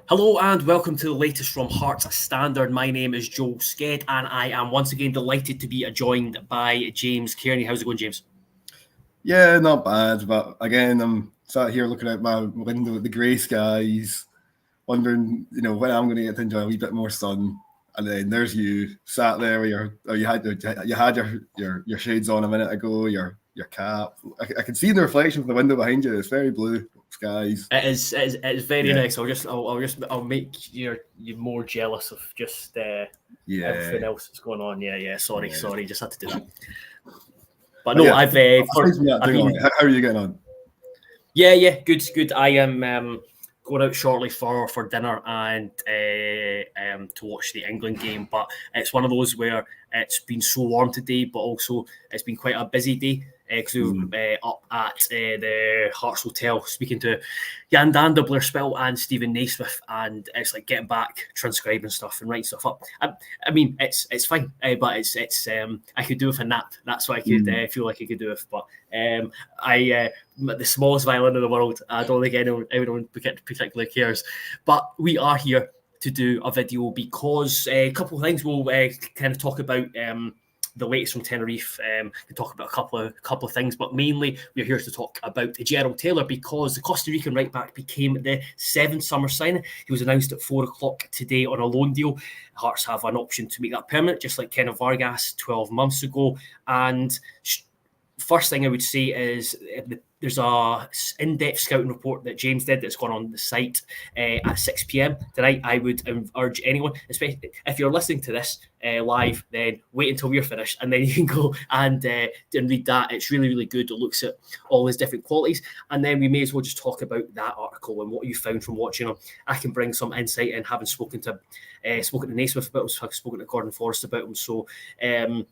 Hello and welcome to the latest from Hearts Standard. My name is Joel Sked and I am once again delighted to be joined by James Kearney. How's it going, James? Yeah, not bad. But again, I'm sat here looking out my window at the grey skies, wondering, when I'm going to get to enjoy a wee bit more sun. And then there's you sat there with you had your shades on a minute ago, your cap. I can see the reflection from the window behind you. It's very blue skies. It is very nice. I'll make you more jealous of just everything else that's going on. Yeah. Sorry. Just had to do that. But no, I've been. How are you getting on? Yeah, good. I am going out shortly for dinner and to watch the England game. But it's one of those where it's been so warm today, but also it's been quite a busy day because we were up at the Hearts Hotel speaking to Jan Dander, Blair Spill and Stephen Naismith, and it's like getting back, transcribing stuff and writing stuff up. I mean, it's fine, but it's I could do with a nap. That's what I could feel like I could do with. But the smallest violin in the world, I don't think anyone particularly cares. But we are here to do a video because a couple of things we'll kind of talk about. The latest from Tenerife, to talk about a couple of things, but mainly we're here to talk about Gerald Taylor because the Costa Rican right back became the 7th summer signing. He was announced at 4:00 today on a loan deal. Hearts have an option to make that permanent, just like Kenneth Vargas 12 months ago. And first thing I would say is there's a in-depth scouting report that James did that's gone on the site at 6 p.m. tonight. I would urge anyone, especially if you're listening to this live, then wait until we're finished and then you can go and read that. It's really, really good. It looks at all his different qualities. And then we may as well just talk about that article and what you found from watching him. I can bring some insight in, having spoken to Naismith about him, I've spoken to Gordon Forrest about him. So, I'll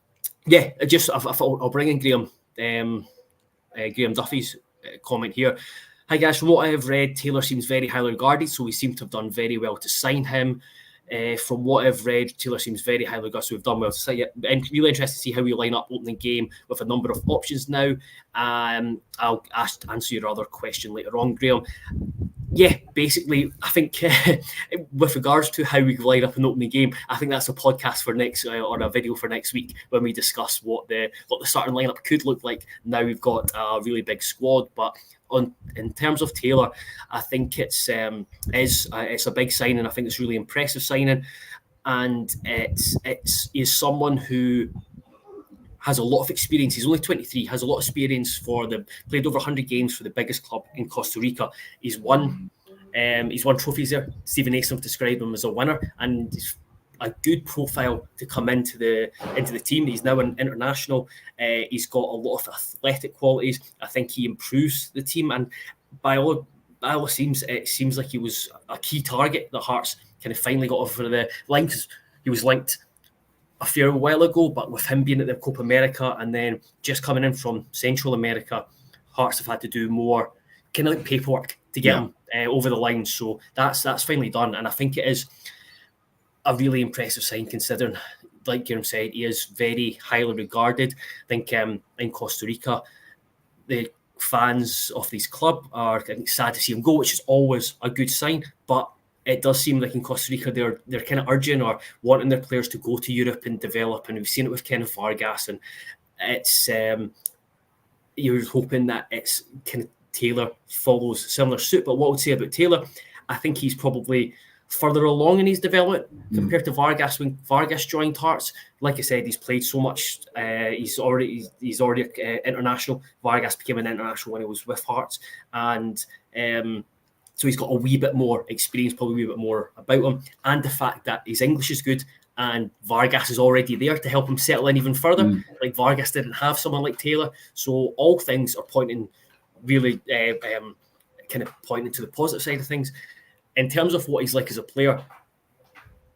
bring in Graham Duffy's comment here. Hi guys, from what I have read, Taylor seems very highly regarded, so we seem to have done very well to sign him. From what I've read, Taylor seems very highly regarded, so we've done well to sign it. And really interested to see how we line up opening game with a number of options now. I'll answer your other question later on, Graham. Yeah, basically, I think with regards to how we line up an opening game, I think that's a podcast for next or a video for next week when we discuss what the starting lineup could look like. Now we've got a really big squad, but in terms of Taylor, I think it's a big signing. I think it's a really impressive signing, and he's someone who has a lot of experience. He's only 23, has a lot of experience played over 100 games for the biggest club in Costa Rica. He's won trophies there. Stephen Naismith described him as a winner, and he's a good profile to come into the team. He's now an international. He's got a lot of athletic qualities. I think he improves the team, and by all seems, it seems like he was a key target that Hearts kind of finally got over the line, because he was linked a fair while ago, but with him being at the Copa America and then just coming in from Central America, Hearts have had to do more kind of like paperwork to get him over the line. So that's finally done, and I think it is a really impressive sign considering, like Graham said, he is very highly regarded. I think in Costa Rica, the fans of this club are sad to see him go, which is always a good sign, but it does seem like in Costa Rica they're kind of urging or wanting their players to go to Europe and develop, and we've seen it with Kenneth Vargas, and it's you're hoping that it's kind of Taylor follows similar suit. But what I would say about Taylor, I think he's probably further along in his development compared to Vargas. When Vargas joined Hearts, like I said, he's played so much. He's already international. Vargas became an international when he was with Hearts, and so he's got a wee bit more experience, probably a wee bit more about him, and the fact that his English is good and Vargas is already there to help him settle in even further. Like Vargas didn't have someone like Taylor, so all things are pointing really kind of pointing to the positive side of things. In terms of what he's like as a player,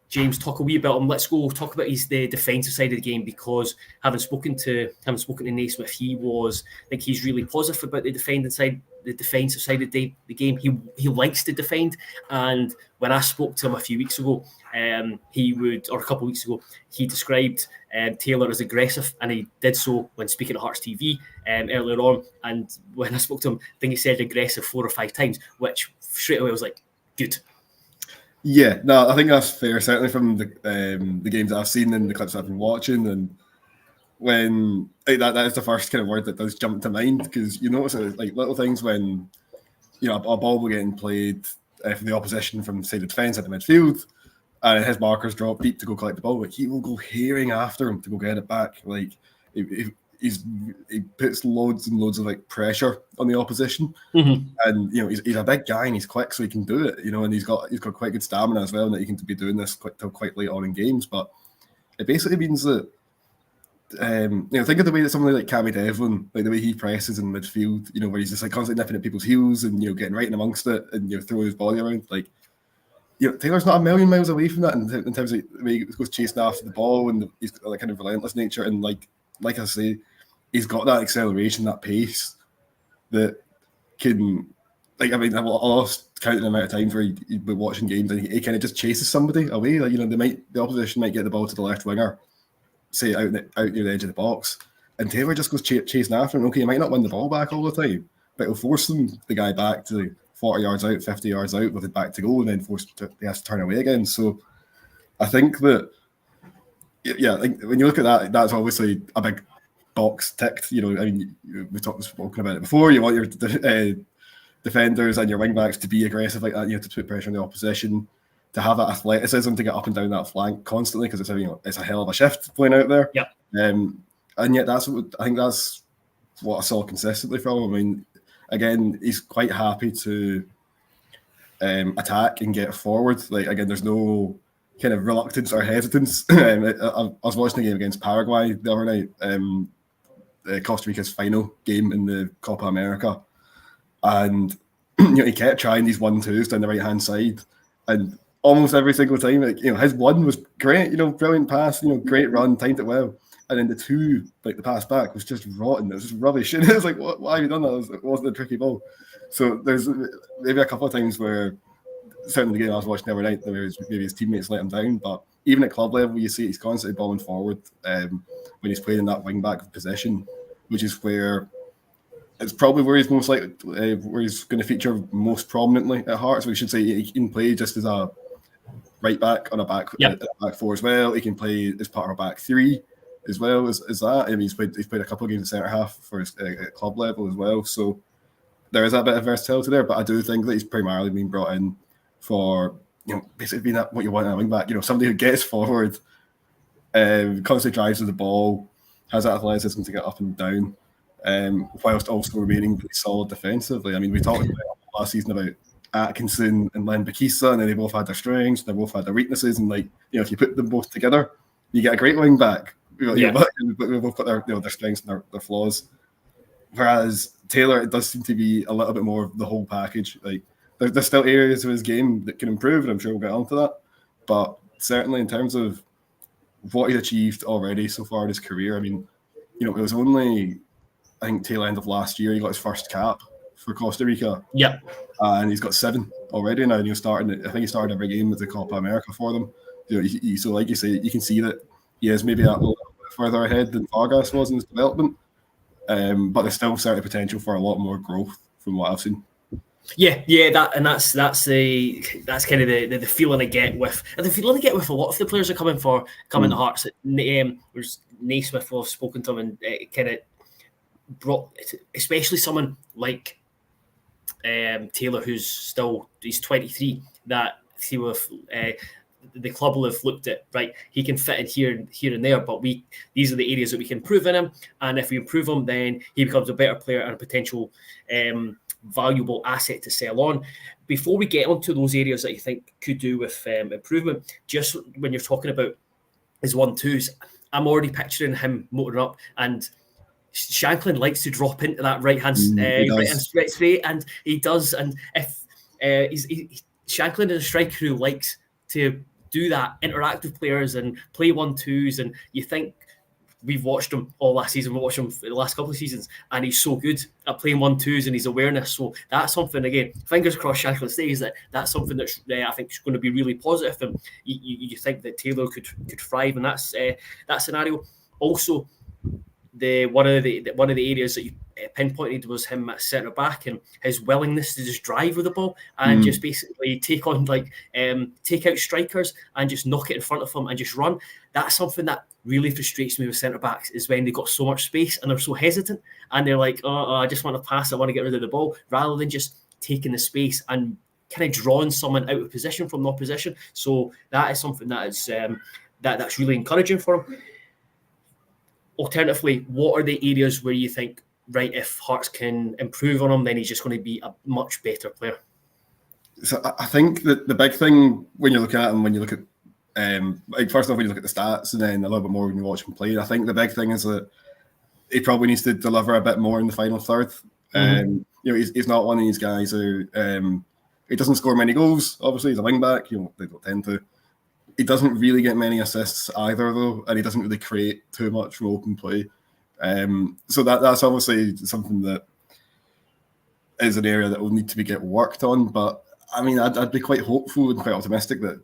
James, talk a wee bit about him. Let's go talk about the defensive side of the game, because having spoken to Naismith, I think he's really positive about the defensive side of the game. He likes to defend, and when I spoke to him a few weeks ago, a couple of weeks ago, he described Taylor as aggressive, and he did so when speaking to Hearts TV earlier on. And when I spoke to him, I think he said aggressive 4 or 5 times, which straight away I was like, good. Yeah, no, I think that's fair. Certainly from the games that I've seen and the clips I've been watching, and when that is the first kind of word that does jump to mind, because you notice it, like little things when a ball will getting played from the opposition from say the defence at the midfield, and his markers drop deep to go collect the ball. Like he will go herring after him to go get it back. Like he puts loads and loads of like pressure on the opposition, and he's a big guy and he's quick, so he can do it. And he's got quite good stamina as well, and that he can be doing this till quite late on in games. But it basically means that think of the way that somebody like Cammy Devlin, like the way he presses in midfield, where he's just like constantly nipping at people's heels and getting right in amongst it and throwing his body around. Like Taylor's not a million miles away from that in terms of the way he goes chasing after the ball, and he's got that kind of relentless nature, and like I say, he's got that acceleration, that pace that can, like, I mean, I lost counting the amount of times where he'd be watching games and he kind of just chases somebody away. Like, the opposition might get the ball to the left winger, say out near the edge of the box, and Taylor just goes chasing after him. Okay, he might not win the ball back all the time, but he'll force the guy back to 40 yards out, 50 yards out with it back to goal, and then he has to turn away again. So I think that, like, when you look at that, that's obviously a big box ticked. I mean, we've spoken about it before. You want your defenders and your wing backs to be aggressive like that. You have to put pressure on the opposition, to have that athleticism to get up and down that flank constantly, because it's a hell of a shift playing out there. Yeah. And yet that's what I saw consistently from him. I mean, again, he's quite happy to attack and get forward. Like, again, there's no kind of reluctance or hesitance. I was watching the game against Paraguay the other night, Costa Rica's final game in the Copa America, and he kept trying these 1-2s down the right hand side, and almost every single time, like, his one was great, brilliant pass, great run, timed it well, and then the two, like the pass back, was just rotten. It was just rubbish, and it was like, why have you done that? It wasn't a tricky ball. So there's maybe a couple of times where, certainly the game I was watching every night, maybe his teammates let him down, but even at club level, you see he's constantly balling forward when he's playing in that wing back position, which is where it's probably where he's most likely, where he's going to feature most prominently at Hearts. We should say he can play just as a right back on a back four as well. He can play as part of a back three as well as that. I mean, he's played a couple of games at centre half for his at club level as well. So there is a bit of versatility there, but I do think that he's primarily been brought in for basically being what you want in a wing back. Somebody who gets forward, constantly drives with the ball, has that athleticism to get up and down, whilst also remaining really solid defensively. I mean, we talked about last season about Atkinson and Len Bakisa, and then they both had their strengths, they both had their weaknesses, and if you put them both together, you get a great wing back. But we both got their strengths and their flaws. Whereas Taylor, it does seem to be a little bit more of the whole package. Like, there's still areas of his game that can improve, and I'm sure we'll get onto that. But certainly in terms of what he's achieved already so far in his career, I mean, it was only, I think, tail end of last year he got his first cap for Costa Rica. Yeah. And he's got 7 already now. And I think he started every game with the Copa America for them. So like you say, you can see that he is maybe a little bit further ahead than Vargas was in his development. But there's still certainly potential for a lot more growth from what I've seen. Yeah, that's kind of the feeling I get with, and the feeling I get with a lot of the players that coming to Hearts. There's Naismith, we've spoken to him, and kind of brought, especially someone like Taylor, he's 23, that he with the club will have looked at, right, he can fit in here and there, but these are the areas that we can improve in him, and if we improve him, then he becomes a better player and a potential valuable asset to sell on. Before we get onto those areas that you think could do with improvement, just when you're talking about his 1-2s, I'm already picturing him motoring up, and Shanklin likes to drop into that right hand straight, and he does. And if Shanklin is a striker who likes to do that, interact with players and play 1-2s, and you think, we've watched him all last season, we've watched him for the last couple of seasons, and he's so good at playing 1-2s and his awareness. So that's something, again, fingers crossed Shanklin stays, that's something that I think is going to be really positive, and you think that Taylor could thrive in that scenario. Also, the one of the areas that you pinpointed was him at centre back and his willingness to just drive with the ball and just basically take on take out strikers and just knock it in front of them and just run. That's something that really frustrates me with centre backs, is when they got so much space and they're so hesitant and they're like, oh, I just want to pass, I want to get rid of the ball, rather than just taking the space and kind of drawing someone out of position from their position. So that is something that is that's really encouraging for him. Alternatively, what are the areas where you think, right, if Hearts can improve on him, then he's just going to be a much better player? So I think that the big thing when you're looking at him, when you look at first off, when you look at the stats, and then a little bit more when you watch him play, I think the big thing is that he probably needs to deliver a bit more in the final third. He's not one of these guys who he doesn't score many goals. Obviously, he's a wing back. They don't tend to. He doesn't really get many assists either, though, and he doesn't really create too much from open play. So that's obviously something that is an area that will need to get worked on. But I mean, I'd be quite hopeful and quite optimistic that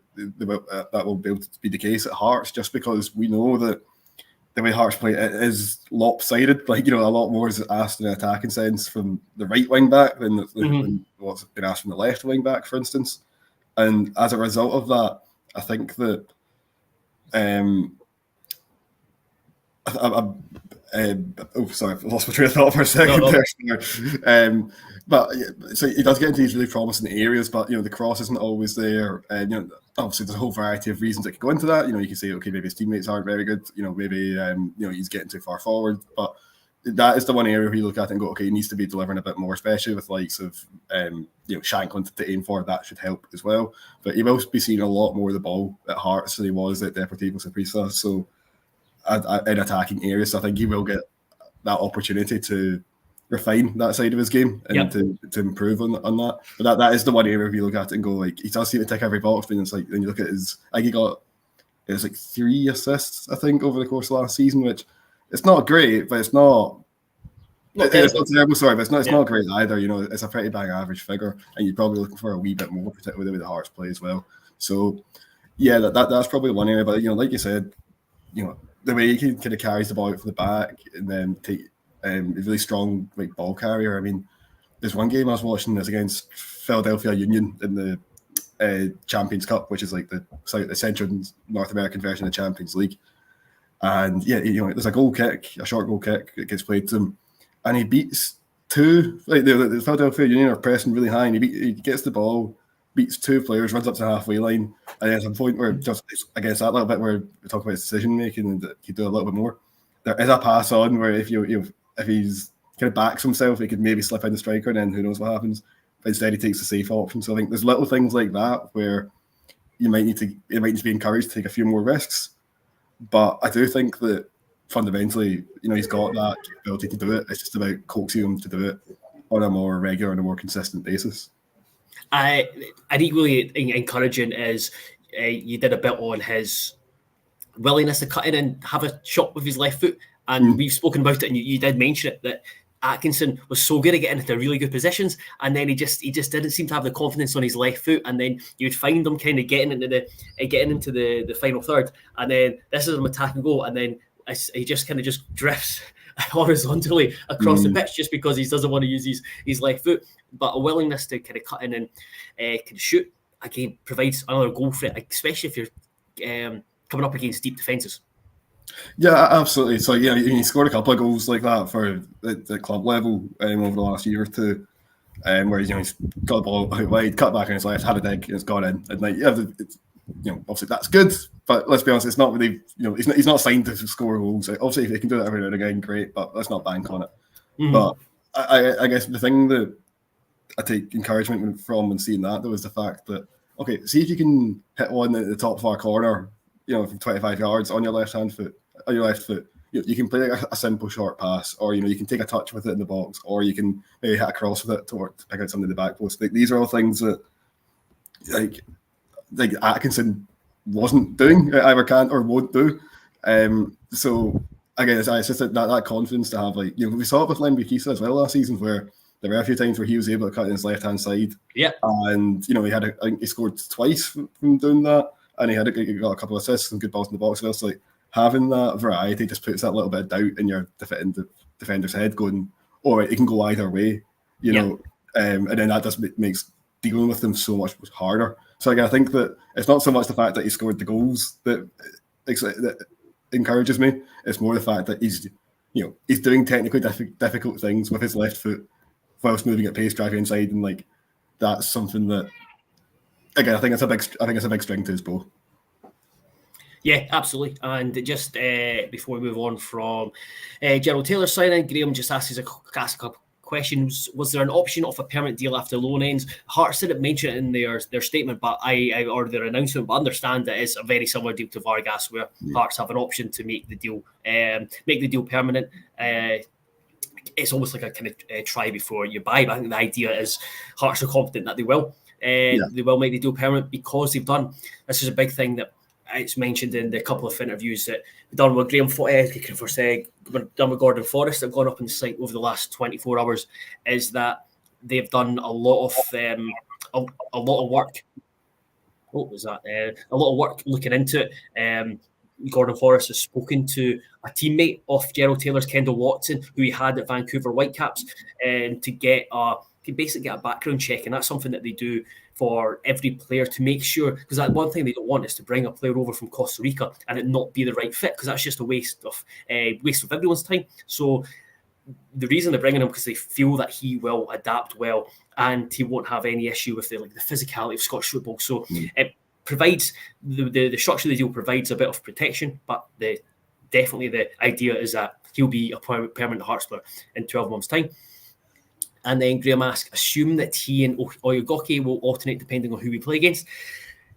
that will be able to be the case at Hearts, just because we know that the way Hearts play it is lopsided. A lot more is asked in an attacking sense from the right wing back than what's been asked from the left wing back, for instance. And as a result of that, I think that sorry, I've lost my train of thought for a second there. But so he does get into these really promising areas, but the cross isn't always there. Obviously there's a whole variety of reasons that could go into that. You can say, okay, maybe his teammates aren't very good. Maybe he's getting too far forward. But that is the one area where you look at it and go, okay, he needs to be delivering a bit more, especially with likes of Shankland to aim for. That should help as well. But he will be seeing a lot more of the ball at Hearts than he was at Deportivo Saprissa. So in attacking areas, so I think he will get that opportunity to refine that side of his game and to improve on that. But that is the one area where you look at it and go, like, he does seem to tick every box. But it's like, when you look at his, he got 3 assists, I think, over the course of last season, which it's not great, but it's not terrible. Sorry, but it's not great either. It's a pretty bang average figure, and you're probably looking for a wee bit more, particularly with the Hearts play as well. So yeah, that's probably one area. But like you said, the way he kind of carries the ball out from the back and then take a really strong ball carrier. I mean, there's one game I was watching that's against Philadelphia Union in the Champions Cup, which is like the Central North American version of the Champions League. And yeah, there's a short goal kick that gets played to him, and he beats two. The Philadelphia Union are pressing really high, and he gets the ball, beats 2 players, runs up to the halfway line, and there's a point where just against that little bit where we talk about his decision making and that he do a little bit more. There is a pass on where if he's kind of backs himself, he could maybe slip in the striker, and then who knows what happens. But instead, he takes the safe option. So I think there's little things like that where you might need to be encouraged to take a few more risks. But I do think that fundamentally, he's got that ability to do it. It's just about coaxing him to do it on a more regular and a more consistent basis. And equally encouraging is you did a bit on his willingness to cut in and have a shot with his left foot. And we've spoken about it, and you did mention it, that Atkinson was so good at getting into really good positions, and then he just didn't seem to have the confidence on his left foot, and then you'd find him kind of getting into the final third, and then this is him attacking goal, and then he just kind of just drifts horizontally across the pitch just because he doesn't want to use his left foot. But a willingness to kind of cut in and can shoot, again, provides another goal threat, especially if you're coming up against deep defences. Yeah, absolutely. So yeah, he scored a couple of goals like that for the club level over the last year or two, where he's got the ball out wide, cut back on his left, had a dig, and it's gone in. And obviously that's good, but let's be honest, it's not really, he's not signed to score goals. Obviously, if he can do it every now and again, great, but let's not bank on it. But I guess the thing that I take encouragement from when seeing that, though, is the fact that, okay, see if you can hit one at the top far corner, from 25 yards on your left foot. You can play a simple short pass, or you can take a touch with it in the box, or you can maybe hit a cross with it to pick out something in the back post. These are all things that like Atkinson wasn't doing, either can't or won't do. So again, it's just that confidence to have. We saw it with Len Bukisa as well last season, where there were a few times where he was able to cut in his left hand side. Yeah, and I think he scored twice from doing that. And he got a couple of assists and good balls in the box. So like, having that variety just puts that little bit of doubt in your defender's head, going, all right, it can go either way, you know, and then that just makes dealing with them so much harder. So again, I think that it's not so much the fact that he scored the goals that encourages me. It's more the fact that he's doing technically difficult things with his left foot whilst moving at pace, driving inside, and like that's something that again I think it's a big string to his bow. Yeah, absolutely. And just before we move on from Gerald Taylor signing, Graham just asked a couple questions. Was there an option of a permanent deal after loan ends? Hearts didn't mention it in their statement, but or their announcement, but understand that it's a very similar deal to Vargas, where Hearts have an option to make the deal permanent. It's almost like a kind of try before you buy. But I think the idea is Hearts are confident that they will. They will make the deal permanent because they've done. This is a big thing that it's mentioned in the couple of interviews that we've done with done with Gordon Forrest that have gone up on the site over the last 24 hours, is that they've done a lot of work. What was that? A lot of work looking into it. Gordon Forrest has spoken to a teammate of Gerald Taylor's, Kendall Watson, who he had at Vancouver Whitecaps, to basically get a background check, and that's something that they do for every player to make sure, because that one thing they don't want is to bring a player over from Costa Rica and it not be the right fit, because that's just a waste of everyone's time. So the reason they're bringing him because they feel that he will adapt well and he won't have any issue with the physicality of Scottish football. So it provides the structure of the deal provides a bit of protection, but definitely the idea is that he'll be a permanent Hearts player in 12 months' time. And then Graham asks, assume that he and Oyugoke will alternate depending on who we play against.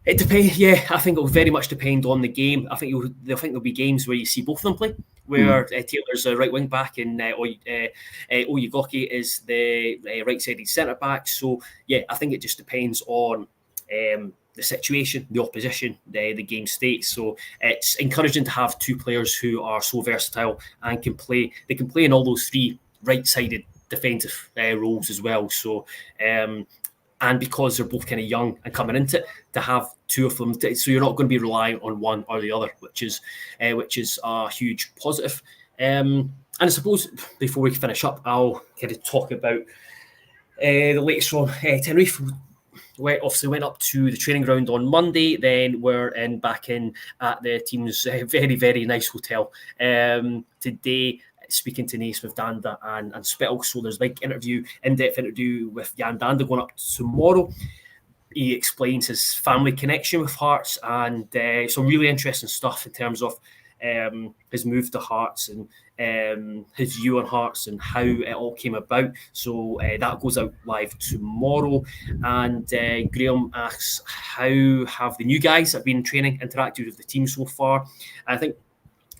It depends. Yeah, I think it will very much depend on the game. I think there'll be games where you see both of them play, where Taylor's a right wing back and Oyugoke is the right-sided centre back. So yeah, I think it just depends on the situation, the opposition, the game state. So it's encouraging to have two players who are so versatile and can play. They can play in all those three right-sided defensive roles as well. So and because they're both kind of young and coming into it, to have two of them, so you're not going to be relying on one or the other, which is a huge positive. And I suppose before we finish up, I'll kind of talk about the latest from Tenerife. We obviously went up to the training ground on Monday, then we're back in at the team's very, very nice hotel today, speaking to Naismith, Danda and Spittle. So there's a big in-depth interview with Jan Danda going up tomorrow. He explains his family connection with Hearts and some really interesting stuff in terms of his move to Hearts and his view on Hearts and how it all came about. So that goes out live tomorrow. And Graham asks, how have the new guys that have been in training interacted with the team so far? And I think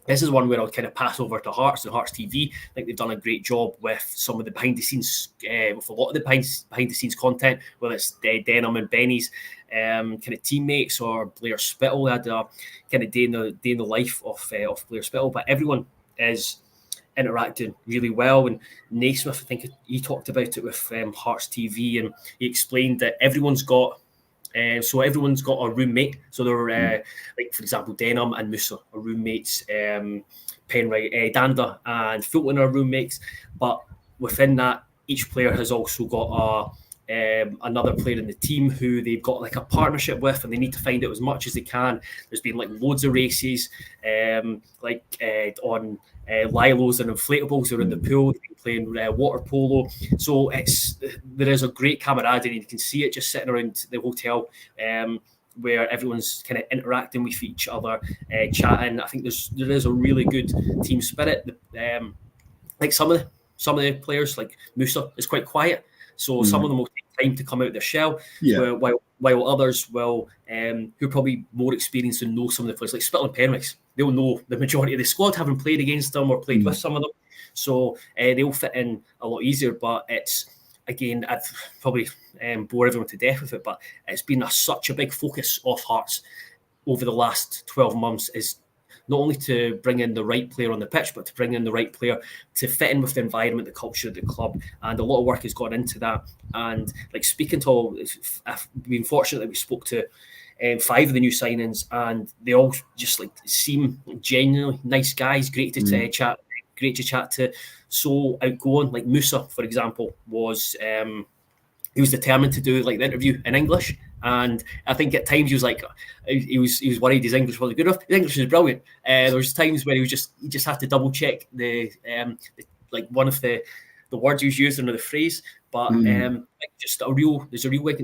this is one where I'll kind of pass over to Hearts and Hearts TV. I think they've done a great job with some of the behind the scenes, with a lot of the behind the scenes content, whether it's Denham and Benny's kind of teammates or Blair Spittle. They had a kind of day in the life of Blair Spittle, but everyone is interacting really well. And Naismith, I think he talked about it with Hearts TV, and he explained that everyone's got a roommate. So they're like, for example, Denham and Musa are roommates. Penwright, Danda and Fulton are roommates. But within that, each player has also got another player in the team who they've got like a partnership with, and they need to find out as much as they can. There's been like loads of races, on Lilos and inflatables. They're in the pool, playing water polo. So there is a great camaraderie. You can see it just sitting around the hotel, where everyone's kind of interacting with each other, chatting. I think there is a really good team spirit. Like some of the players, like Musa, is quite quiet. So some of them will take time to come out of their shell, while others will, who are probably more experienced and know some of the players, like Spittle and Penrix, they'll know the majority of the squad, having played against them or played with some of them. So they'll fit in a lot easier. But it's, again, I'd probably bore everyone to death with it, but it's been such a big focus of Hearts over the last 12 months, is not only to bring in the right player on the pitch, but to bring in the right player to fit in with the environment, the culture of the club. And a lot of work has gone into that. And like speaking to we've been fortunate that we spoke to 5 of the new signings, and they all just like seem genuinely nice guys. Great to chat. Great to chat to. So outgoing, like Musa, for example, was he was determined to do like the interview in English, and I think at times he was like he was worried his English wasn't good enough. His English was brilliant. There was times where he just had to double check the like one of the words he was using or the phrase, but like there's a real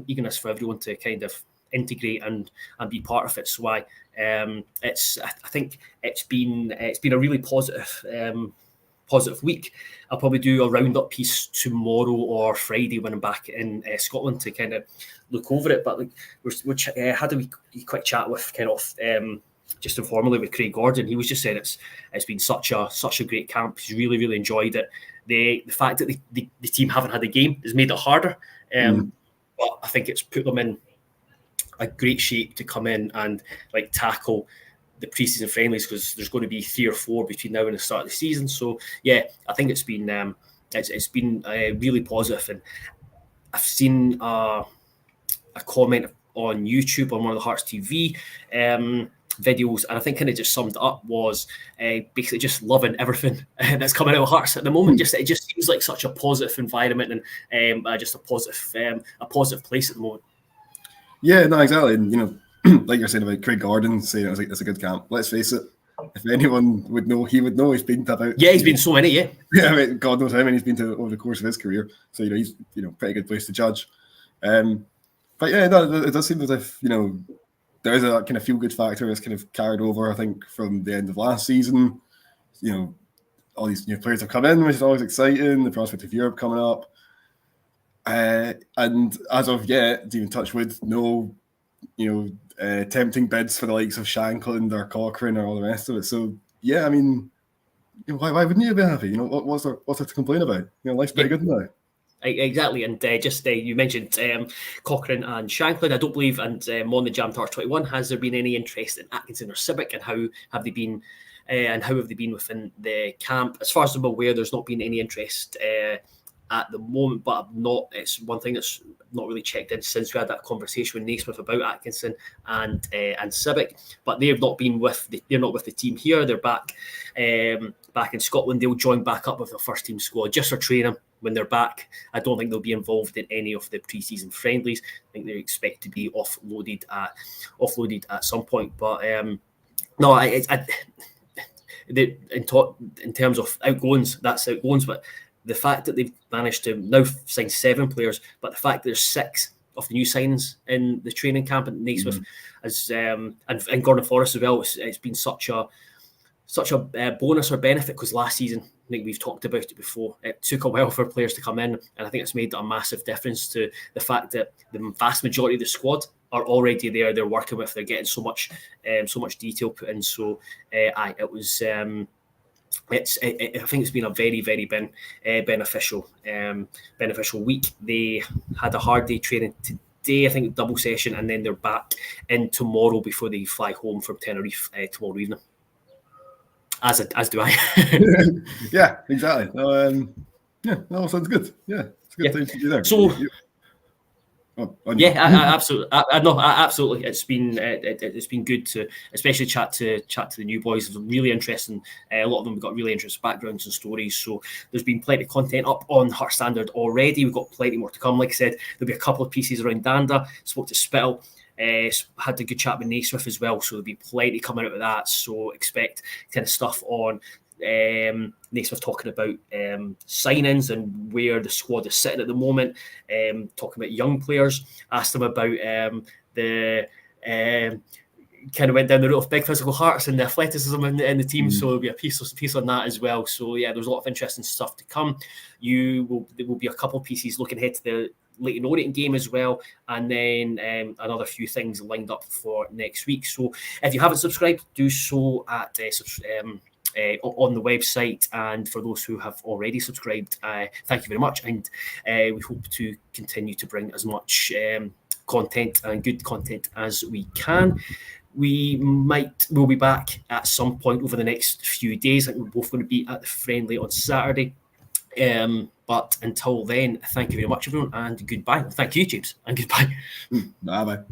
eagerness for everyone to kind of integrate and be part of it. So I think it's been a really positive week. I'll probably do a roundup piece tomorrow or Friday when I'm back in Scotland to kind of look over it. But like we had a quick chat with kind of just informally with Craig Gordon. He was just saying it's been such a great camp. He's really enjoyed it. The fact that the team haven't had a game has made it harder, but I think it's put them in a great shape to come in and like tackle the preseason friendlies, because there's going to be 3 or 4 between now and the start of the season. So yeah, I think it's been really positive. And I've seen a comment on YouTube on one of the Hearts TV videos, and I think kind of just summed it up was basically just loving everything that's coming out of Hearts at the moment. It just seems like such a positive environment and just a positive place at the moment. Yeah, no, exactly. And like you're saying about Craig Gordon saying it's a good camp. Let's face it, if anyone would know, he would know. He's been to about he's been so many, yeah. I mean, God knows how many he's been to over the course of his career. So he's pretty good place to judge. But yeah, no, it does seem as if there is a kind of feel good factor that's kind of carried over, I think, from the end of last season. All these new players have come in, which is always exciting. The prospect of Europe coming up, and as of yet, even touch wood, no tempting bids for the likes of Shankland or Cochrane or all the rest of it. So yeah, I mean, why wouldn't you be happy? What's there to complain about? Life's pretty good now. Exactly, and you mentioned Cochrane and Shankland. I don't believe, and on the Jam Tarts 21, has there been any interest in Atkinson or Civic, and how have they been within the camp? As far as I'm aware, there's not been any interest at the moment, but it's one thing that's not really checked in since we had that conversation with Naismith about Atkinson and Civic. But they're not with the team here. They're back in Scotland. They'll join back up with the first team squad just for training when they're back. I don't think they'll be involved in any of the pre-season friendlies. I think they expect to be offloaded at some point. But no, in terms of outgoings, that's outgoings, but the fact that they've managed to now sign 7 players, but the fact that there's 6 of the new signings in the training camp at Naismith, and Gordon Forrest as well, it's been such a bonus or benefit, because last season, I think we've talked about it before, it took a while for players to come in, and I think it's made a massive difference to the fact that the vast majority of the squad are already there. They're working with, they're getting so much detail put in. So it was. I think it's been a very, very beneficial week. They had a hard day training today, I think double session, and then they're back in tomorrow before they fly home from Tenerife tomorrow evening. As do I. Yeah, exactly. No, sounds good. Yeah, it's a good time to be there. So. Absolutely. It's been good to especially chat to the new boys. It's really interesting. A lot of them have got really interesting backgrounds and stories. So there's been plenty of content up on Heart Standard already. We've got plenty more to come. Like I said, there'll be a couple of pieces around Danda. Spoke to Spittle. Had a good chat with Naismith as well. So there'll be plenty coming out of that. So expect kind of stuff on Naismith talking about signings and where the squad is sitting at the moment, talking about young players. Asked them about the kind of went down the route of big physical Hearts and the athleticism in the team. So there'll be a piece on that as well. So yeah, there's a lot of interesting stuff to come. There will be a couple of pieces looking ahead to the Leyton Orient game as well, and then another few things lined up for next week. So if you haven't subscribed, do so at on the website, and for those who have already subscribed, thank you very much, and we hope to continue to bring as much content and good content as we can. We'll be back at some point over the next few days. I think we're both going to be at the friendly on Saturday, but until then, thank you very much everyone, and goodbye. Thank you, James, and goodbye. Bye.